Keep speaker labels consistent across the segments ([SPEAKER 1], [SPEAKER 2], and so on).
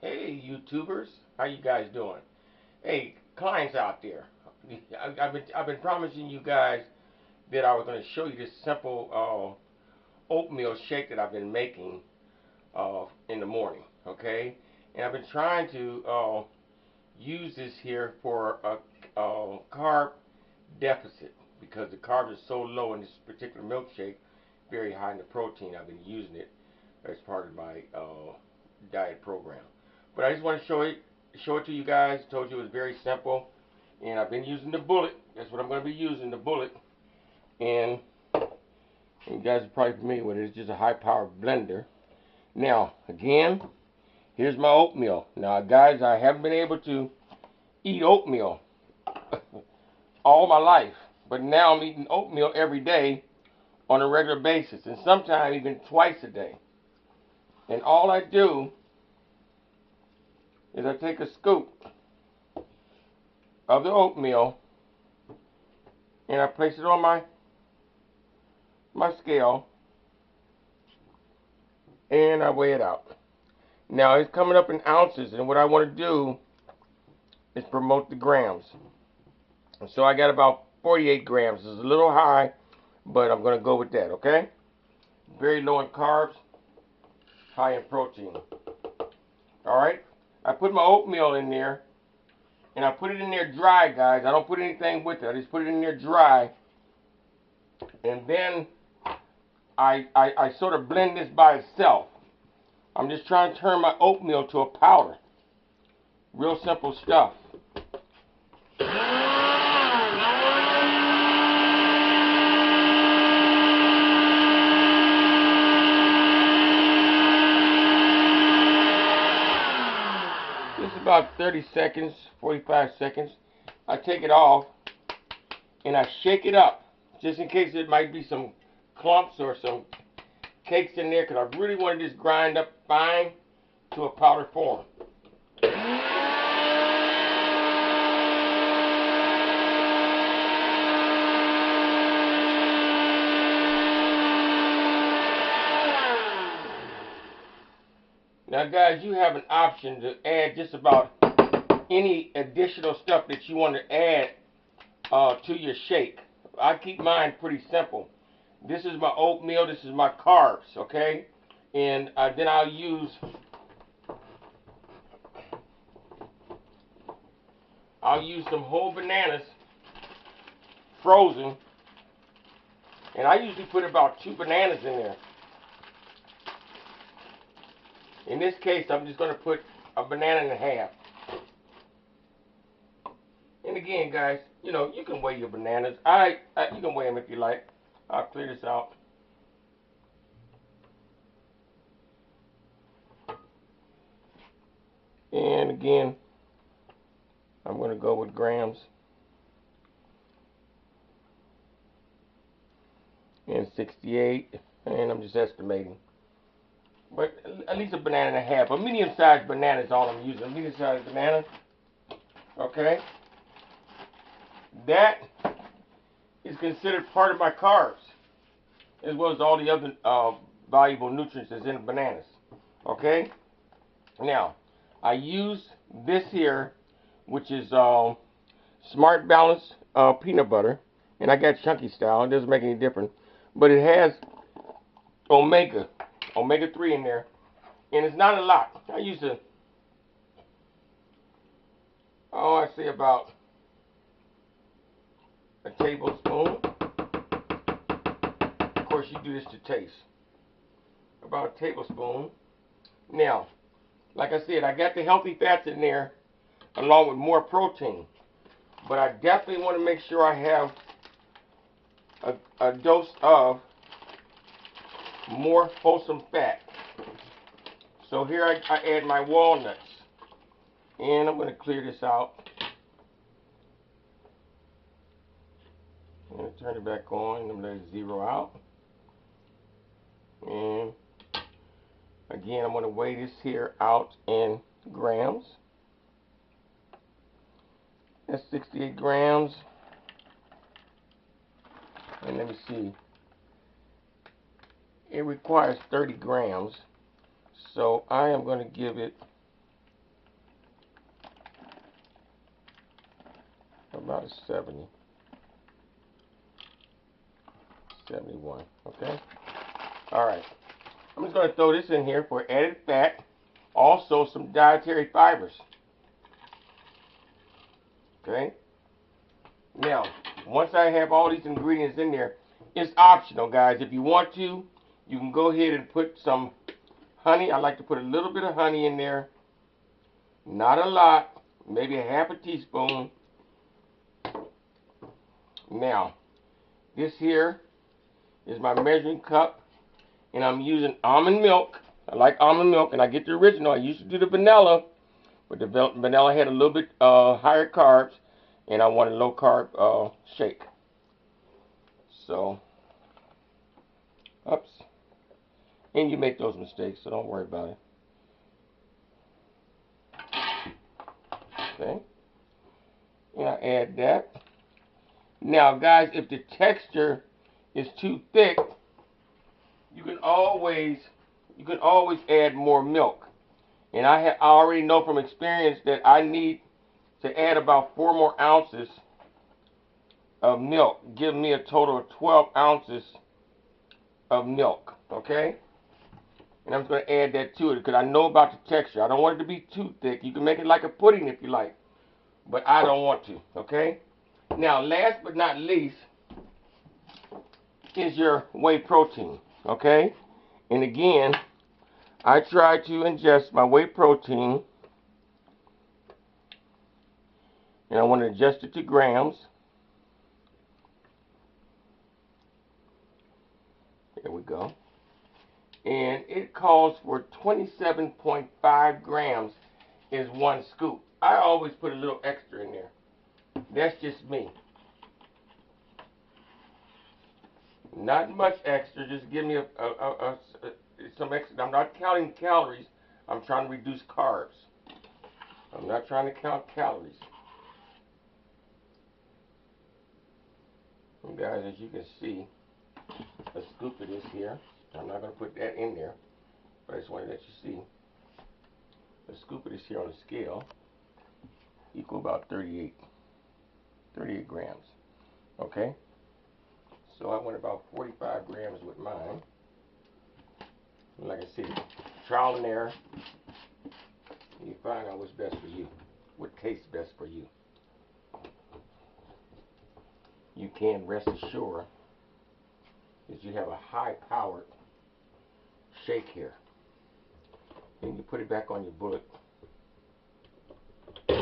[SPEAKER 1] Hey, YouTubers, how you guys doing? Hey, clients out there, I've been promising you guys that I was going to show you this simple oatmeal shake that I've been making in the morning. Okay, and I've been trying to use this here for a carb deficit because the carbs are so low in this particular milkshake, very high in the protein. I've been using it as part of my diet program. But I just want to show it to you guys. Told you it was very simple, and I've been using the bullet. That's what I'm going to be using, the bullet. And you guys are probably familiar with it. It's just a high-powered blender. Now, again, here's my oatmeal. Now, guys, I haven't been able to eat oatmeal all my life, but now I'm eating oatmeal every day on a regular basis, and sometimes even twice a day. And all I do is I take a scoop of the oatmeal and I place it on my scale and I weigh it out. Now it's coming up in ounces, and what I want to do is promote the grams. So I got about 48 grams. It's a little high, but I'm going to go with that, okay? Very low in carbs, high in protein. Alright? I put my oatmeal in there, and I put it in there dry, guys. I don't put anything with it. I just put it in there dry. And then I sort of blend this by itself. I'm just trying to turn my oatmeal to a powder. Real simple stuff. Just about 30 seconds, 45 seconds. I take it off and I shake it up just in case there might be some clumps or some cakes in there, because I really want to just grind up fine to a powder form. Now guys, you have an option to add just about any additional stuff that you want to add to your shake. I keep mine pretty simple. This is my oatmeal, this is my carbs, okay? And then I'll use some whole bananas, frozen, and I usually put about 2 bananas in there. In this case, I'm just going to put a banana and a half. And again, guys, you know, you can weigh your bananas. You can weigh them if you like. I'll clear this out. And again, I'm going to go with grams. And 68, and I'm just estimating. But at least a banana and a half. A medium-sized banana is all I'm using. A medium-sized banana. Okay. That is considered part of my carbs, as well as all the other valuable nutrients that's in the bananas. Okay. Now, I use this here, which is Smart Balance peanut butter, and I got chunky style. It doesn't make any difference, but it has omega 3 in there, and it's not a lot. I use I say about a tablespoon. Of course, you do this to taste. About a tablespoon. Now, like I said, I got the healthy fats in there along with more protein, but I definitely want to make sure I have a dose of more wholesome fat. So here I add my walnuts, and I'm going to clear this out. I'm going to turn it back on and let it zero out. And again, I'm going to weigh this here out in grams. That's 68 grams. And let me see. It requires 30 grams. So I am going to give it about a 70. 71. Okay. All right. I'm just going to throw this in here for added fat. Also some dietary fibers. Okay. Now, once I have all these ingredients in there, it's optional, guys. If you want to, you can go ahead and put some honey. I like to put a little bit of honey in there. Not a lot. Maybe a half a teaspoon. Now, this here is my measuring cup. And I'm using almond milk. I like almond milk, and I get the original. I used to do the vanilla, but the vanilla had a little bit higher carbs, and I wanted low carb shake. So, oops. And you make those mistakes, so don't worry about it. Okay. And I add that. Now, guys, if the texture is too thick, you can always add more milk. And I already know from experience that I need to add about 4 more ounces of milk. Give me a total of 12 ounces of milk. Okay? And I'm just going to add that to it because I know about the texture. I don't want it to be too thick. You can make it like a pudding if you like. But I don't want to. Okay? Now, last but not least is your whey protein. Okay? And again, I try to ingest my whey protein. And I want to adjust it to grams. There we go. And it calls for 27.5 grams is 1 scoop. I always put a little extra in there. That's just me. Not much extra, just give me some extra. I'm not counting calories. I'm trying to reduce carbs. I'm not trying to count calories. And guys, as you can see, a scoop of this here. I'm not going to put that in there, but I just wanted to let you see. A scoop of this here on the scale equal about 38 grams. Okay? So I went about 45 grams with mine. And like I said, trial and error. You find out what's best for you, what tastes best for you. You can rest assured that you have a high-powered shake here. And you put it back on your bullet. And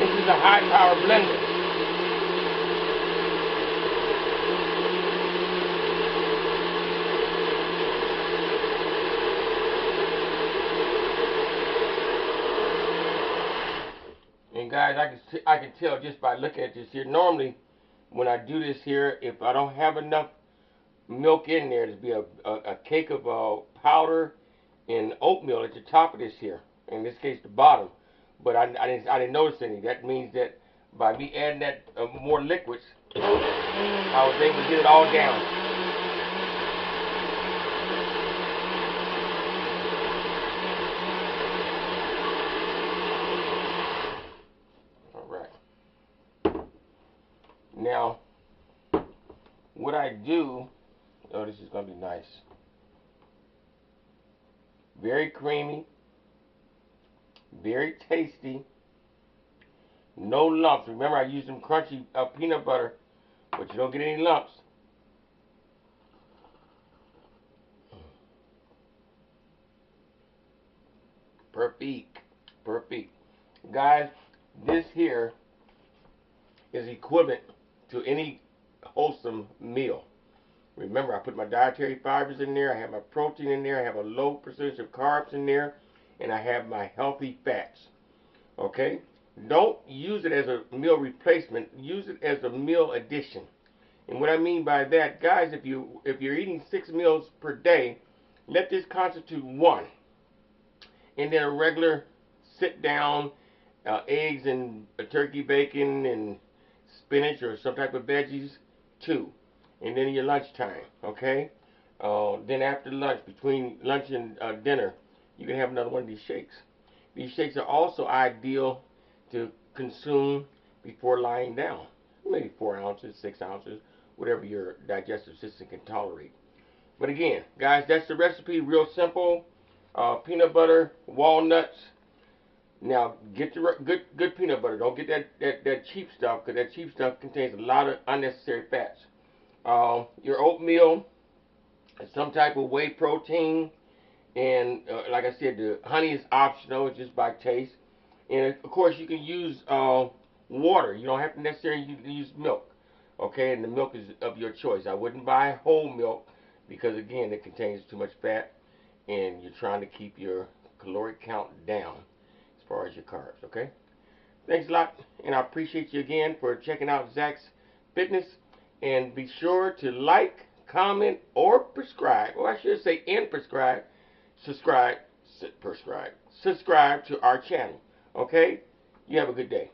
[SPEAKER 1] this is a high-powered blender. And guys, I can tell just by looking at this here. Normally, when I do this here, if I don't have enough milk in there, there'd be a cake of powder and oatmeal at the top of this here. In this case, the bottom. But I didn't notice any. That means that by me adding that more liquids, I was able to get it all down. Now, what I do, oh, this is going to be nice. Very creamy, very tasty, no lumps. Remember, I used some crunchy peanut butter, but you don't get any lumps. Perfect. Perfect. Guys, this here is equivalent to any wholesome meal. Remember, I put my dietary fibers in there, I have my protein in there, I have a low percentage of carbs in there, and I have my healthy fats. Okay? Don't use it as a meal replacement, use it as a meal addition. And what I mean by that, guys, if you're eating 6 meals per day, let this constitute 1. And then a regular sit down, eggs and turkey bacon and spinach or some type of veggies, 2. And then your lunchtime, okay? Then after lunch, between lunch and dinner, you can have another one of these shakes. These shakes are also ideal to consume before lying down. Maybe 4 ounces, 6 ounces, whatever your digestive system can tolerate. But again, guys, that's the recipe. Real simple. Peanut butter, walnuts. Now, get the good peanut butter. Don't get that cheap stuff, because that cheap stuff contains a lot of unnecessary fats. Your oatmeal, some type of whey protein, and like I said, the honey is optional, it's just by taste. And of course, you can use water. You don't have to necessarily use milk. Okay, and the milk is of your choice. I wouldn't buy whole milk because again, it contains too much fat, and you're trying to keep your caloric count down as far as your carbs. Okay. Thanks a lot, and I appreciate you again for checking out Zach's Fitness. And be sure to like, comment, or prescribe, or I should say, and prescribe, subscribe to our channel. Okay? You have a good day.